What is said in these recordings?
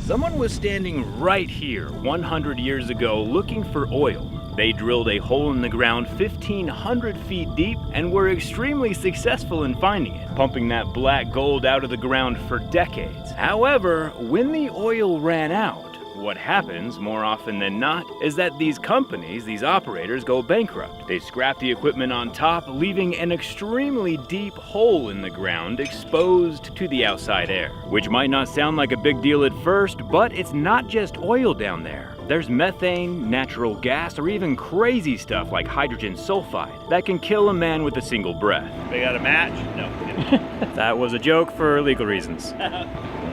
Someone was standing right here 100 years ago looking for oil. They drilled a hole in the ground 1,500 feet deep and were extremely successful in finding it, pumping that black gold out of the ground for decades. However, when the oil ran out, what happens more often than not is that these companies, these operators, go bankrupt. They scrap the equipment on top, leaving an extremely deep hole in the ground exposed to the outside air. Which might not sound like a big deal at first, but it's not just oil down there. There's methane, natural gas, or even crazy stuff like hydrogen sulfide that can kill a man with a single breath. They got a match? No. That was a joke for legal reasons.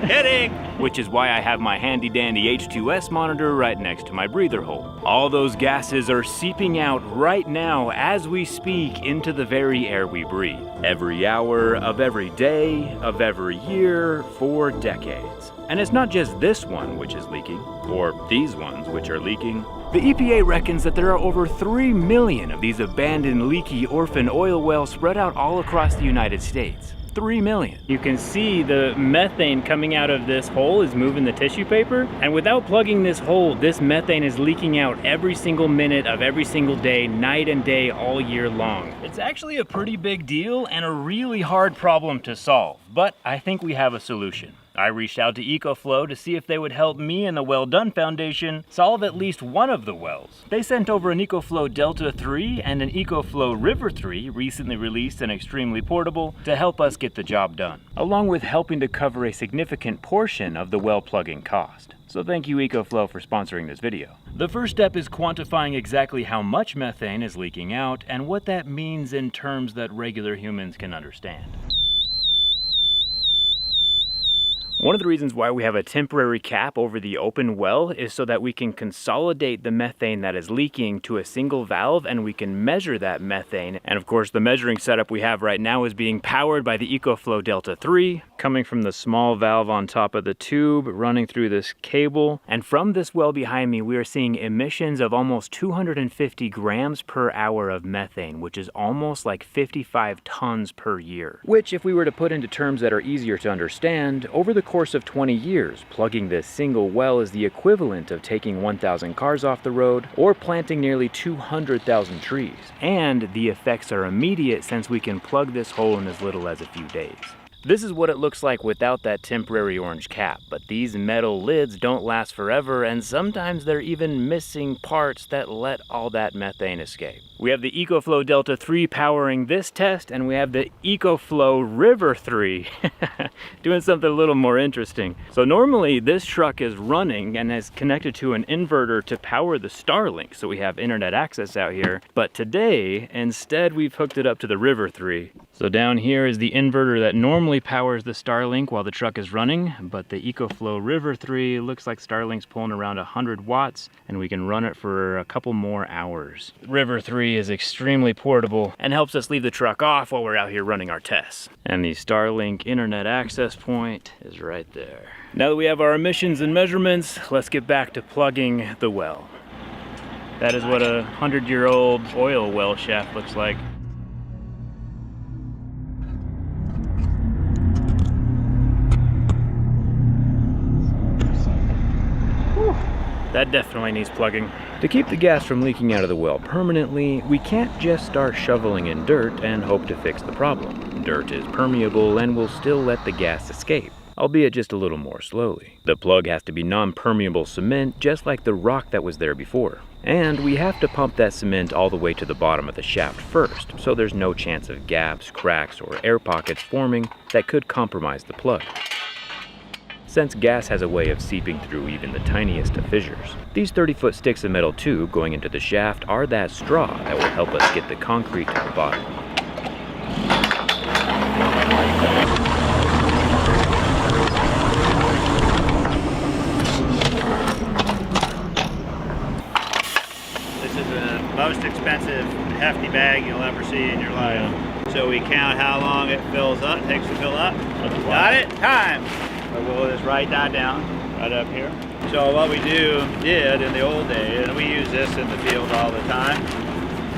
Kidding! Which is why I have my handy dandy H2S monitor right next to my breather hole. All those gases are seeping out right now as we speak into the very air we breathe. Every hour of every day of every year for decades. And it's not just this one which is leaking, or these ones which are leaking. The EPA reckons that there are over 3 million of these abandoned leaky orphan oil wells spread out all across the United States. 3 million. You can see the methane coming out of this hole is moving the tissue paper, and without plugging this hole, this methane is leaking out every single minute of every single day, night and day, all year long. It's actually a pretty big deal and a really hard problem to solve, but I think we have a solution. I reached out to EcoFlow to see if they would help me and the Well Done Foundation solve at least one of the wells. They sent over an EcoFlow Delta 3 and an EcoFlow River 3, recently released and extremely portable, to help us get the job done, along with helping to cover a significant portion of the well plugging cost. So thank you EcoFlow for sponsoring this video. The first step is quantifying exactly how much methane is leaking out and what that means in terms that regular humans can understand. One of the reasons why we have a temporary cap over the open well is so that we can consolidate the methane that is leaking to a single valve and we can measure that methane. And of course, the measuring setup we have right now is being powered by the EcoFlow Delta 3, coming from the small valve on top of the tube, running through this cable. And from this well behind me, we are seeing emissions of almost 250 grams per hour of methane, which is almost like 55 tons per year. Which, if we were to put into terms that are easier to understand, over the course of 20 years, plugging this single well is the equivalent of taking 1,000 cars off the road or planting nearly 200,000 trees. And the effects are immediate since we can plug this hole in as little as a few days. This is what it looks like without that temporary orange cap, but these metal lids don't last forever, and sometimes they're even missing parts that let all that methane escape. We have the EcoFlow Delta 3 powering this test, and we have the EcoFlow River 3 doing something a little more interesting. So normally this truck is running and is connected to an inverter to power the Starlink, so we have internet access out here. But today, instead, we've hooked it up to the River 3. So down here is the inverter that normally powers the Starlink while the truck is running, but the EcoFlow River 3 looks like Starlink's pulling around 100 watts, and we can run it for a couple more hours. River 3 is extremely portable and helps us leave the truck off while we're out here running our tests. And the Starlink internet access point is right there. Now that we have our emissions and measurements, let's get back to plugging the well. That is what a 100-year-old oil well shaft looks like. That definitely needs plugging. To keep the gas from leaking out of the well permanently, we can't just start shoveling in dirt and hope to fix the problem. Dirt is permeable and will still let the gas escape, albeit just a little more slowly. The plug has to be non-permeable cement, just like the rock that was there before. And we have to pump that cement all the way to the bottom of the shaft first, so there's no chance of gaps, cracks, or air pockets forming that could compromise the plug, since gas has a way of seeping through even the tiniest of fissures. These 30-foot sticks of metal tube going into the shaft are that straw that will help us get the concrete to the bottom. This is the most expensive, hefty bag you'll ever see in your life. Yeah. So we count how long it fills up, takes to fill up. Got it? Time! So we'll just write that down right up here. So what we did in the old days, and we use this in the field all the time,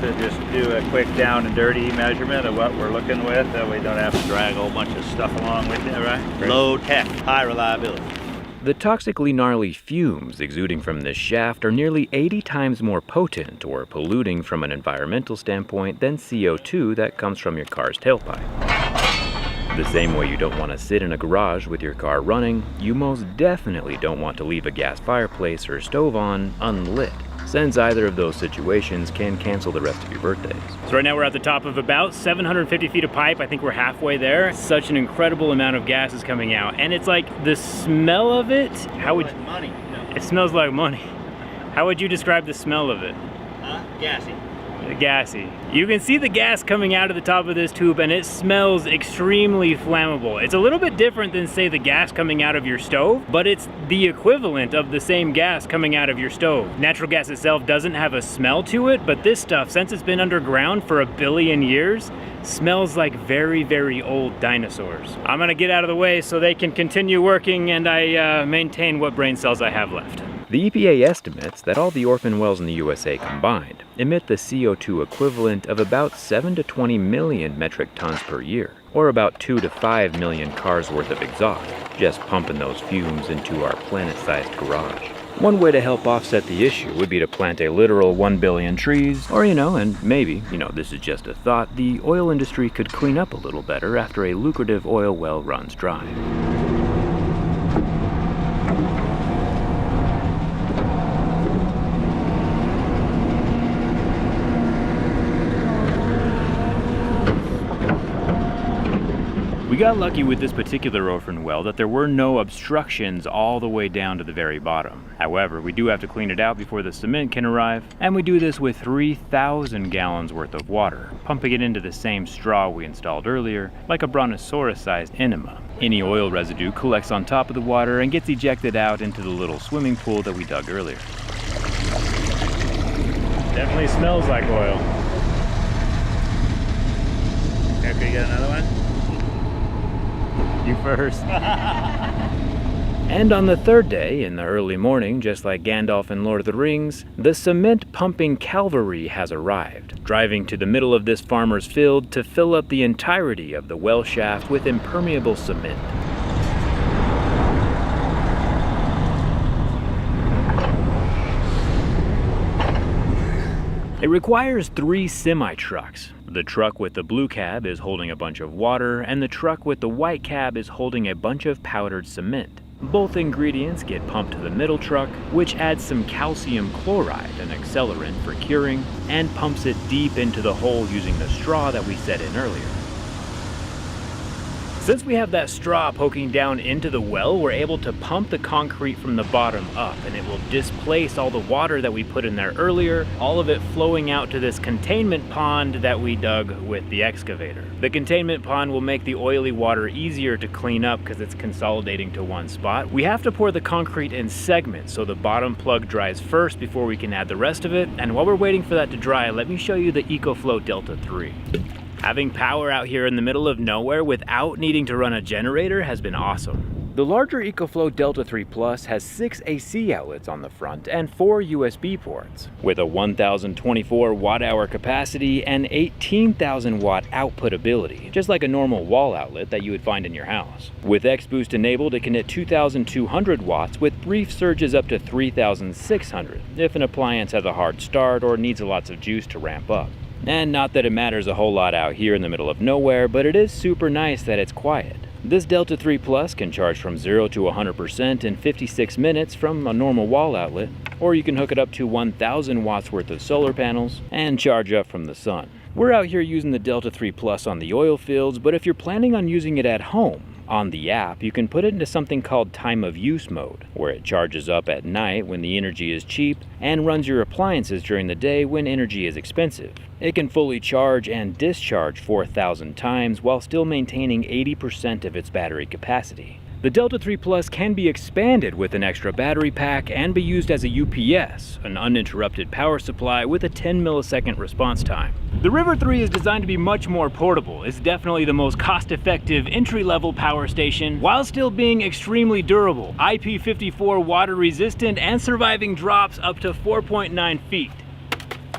to just do a quick down and dirty measurement of what we're looking with, that we don't have to drag a whole bunch of stuff along with it, right? Low tech, high reliability. The toxically gnarly fumes exuding from this shaft are nearly 80 times more potent or polluting from an environmental standpoint than CO2 that comes from your car's tailpipe. The same way you don't want to sit in a garage with your car running, you most definitely don't want to leave a gas fireplace or stove on unlit, since either of those situations can cancel the rest of your birthdays. So right now we're at the top of about 750 feet of pipe. I think we're halfway there. Such an incredible amount of gas is coming out. And it's like the smell of it, how would... Like money. It smells like money. How would you describe the smell of it? Gassy. Gassy. You can see the gas coming out of the top of this tube and it smells extremely flammable. It's a little bit different than, say, the gas coming out of your stove, but it's the equivalent of the same gas coming out of your stove. Natural gas itself doesn't have a smell to it, but this stuff, since it's been underground for 1 billion years, smells like very, very old dinosaurs. I'm gonna get out of the way so they can continue working and I maintain what brain cells I have left. The EPA estimates that all the orphan wells in the USA combined emit the CO2 equivalent of about 7 to 20 million metric tons per year, or about 2 to 5 million cars worth of exhaust, just pumping those fumes into our planet-sized garage. One way to help offset the issue would be to plant a literal 1 billion trees, or and maybe, this is just a thought, the oil industry could clean up a little better after a lucrative oil well runs dry. We got lucky with this particular orphan well that there were no obstructions all the way down to the very bottom. However, we do have to clean it out before the cement can arrive, and we do this with 3,000 gallons worth of water, pumping it into the same straw we installed earlier, like a brontosaurus-sized enema. Any oil residue collects on top of the water and gets ejected out into the little swimming pool that we dug earlier. Definitely smells like oil. Okay, you got another one? You first. And on the third day, in the early morning, just like Gandalf in Lord of the Rings, the cement-pumping cavalry has arrived, driving to the middle of this farmer's field to fill up the entirety of the well shaft with impermeable cement. It requires 3 semi-trucks. The truck with the blue cab is holding a bunch of water, and the truck with the white cab is holding a bunch of powdered cement. Both ingredients get pumped to the middle truck, which adds some calcium chloride, an accelerant for curing, and pumps it deep into the hole using the straw that we set in earlier. Since we have that straw poking down into the well, we're able to pump the concrete from the bottom up, and it will displace all the water that we put in there earlier, all of it flowing out to this containment pond that we dug with the excavator. The containment pond will make the oily water easier to clean up because it's consolidating to one spot. We have to pour the concrete in segments, so the bottom plug dries first before we can add the rest of it. And while we're waiting for that to dry, let me show you the EcoFlow Delta 3. Having power out here in the middle of nowhere without needing to run a generator has been awesome. The larger EcoFlow Delta 3 Plus has 6 AC outlets on the front and 4 USB ports, with a 1024 watt-hour capacity and 18,000 watt output ability, just like a normal wall outlet that you would find in your house. With X-Boost enabled, it can hit 2,200 watts with brief surges up to 3,600 if an appliance has a hard start or needs lots of juice to ramp up. And not that it matters a whole lot out here in the middle of nowhere, but it is super nice that it's quiet. This Delta 3 Plus can charge from 0 to 100% in 56 minutes from a normal wall outlet, or you can hook it up to 1,000 watts worth of solar panels and charge up from the sun. We're out here using the Delta 3 Plus on the oil fields, but if you're planning on using it at home, on the app, you can put it into something called time of use mode, where it charges up at night when the energy is cheap and runs your appliances during the day when energy is expensive. It can fully charge and discharge 4,000 times while still maintaining 80% of its battery capacity. The Delta 3 Plus can be expanded with an extra battery pack and be used as a UPS, an uninterrupted power supply with a 10 millisecond response time. The River 3 is designed to be much more portable. It's definitely the most cost-effective entry-level power station while still being extremely durable, IP54 water resistant and surviving drops up to 4.9 feet.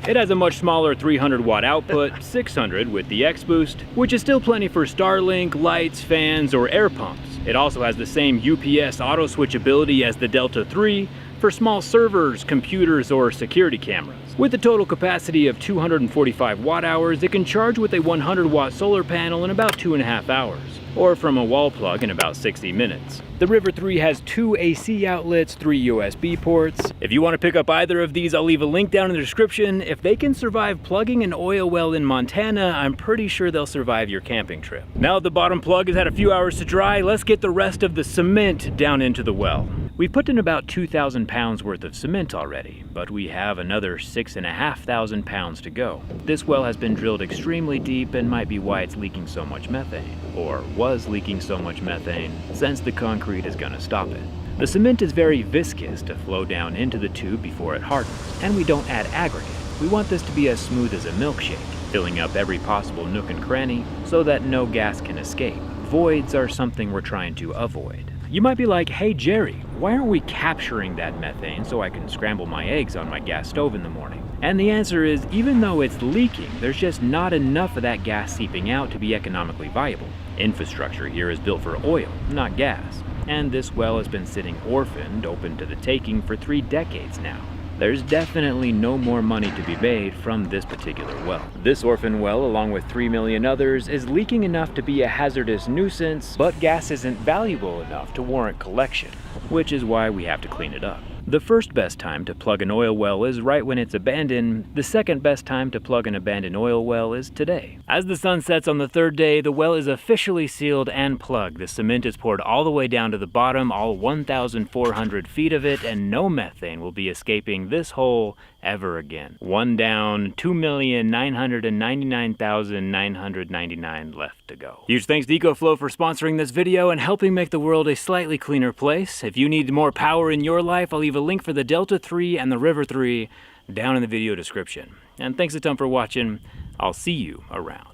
It has a much smaller 300 watt output, 600 with the X-Boost, which is still plenty for Starlink, lights, fans, or air pumps. It also has the same UPS auto switch ability as the Delta 3 for small servers, computers, or security cameras. With a total capacity of 245 watt-hours, it can charge with a 100-watt solar panel in about 2.5 hours, or from a wall plug in about 60 minutes. The River 3 has 2 AC outlets, 3 USB ports. If you want to pick up either of these, I'll leave a link down in the description. If they can survive plugging an oil well in Montana, I'm pretty sure they'll survive your camping trip. Now that the bottom plug has had a few hours to dry, let's get the rest of the cement down into the well. We've put in about 2,000 pounds worth of cement already, but we have another 6,500 pounds to go. This well has been drilled extremely deep and might be why it's leaking so much methane, or was leaking so much methane, since the concrete is gonna stop it. The cement is very viscous to flow down into the tube before it hardens, and we don't add aggregate. We want this to be as smooth as a milkshake, filling up every possible nook and cranny so that no gas can escape. Voids are something we're trying to avoid. You might be like, hey Jerry, why aren't we capturing that methane so I can scramble my eggs on my gas stove in the morning? And the answer is, even though it's leaking, there's just not enough of that gas seeping out to be economically viable. Infrastructure here is built for oil, not gas. And this well has been sitting orphaned, open to the taking for 3 decades now. There's definitely no more money to be made from this particular well. This orphan well, along with 3 million others, is leaking enough to be a hazardous nuisance, but gas isn't valuable enough to warrant collection, which is why we have to clean it up. The first best time to plug an oil well is right when it's abandoned. The second best time to plug an abandoned oil well is today. As the sun sets on the 3rd day, the well is officially sealed and plugged. The cement is poured all the way down to the bottom, all 1,400 feet of it, and no methane will be escaping this hole ever again. One down, 2,999,999 left to go. Huge thanks to EcoFlow for sponsoring this video and helping make the world a slightly cleaner place. If you need more power in your life, I'll leave a link for the Delta 3 and the River 3 down in the video description. And thanks a ton for watching. I'll see you around.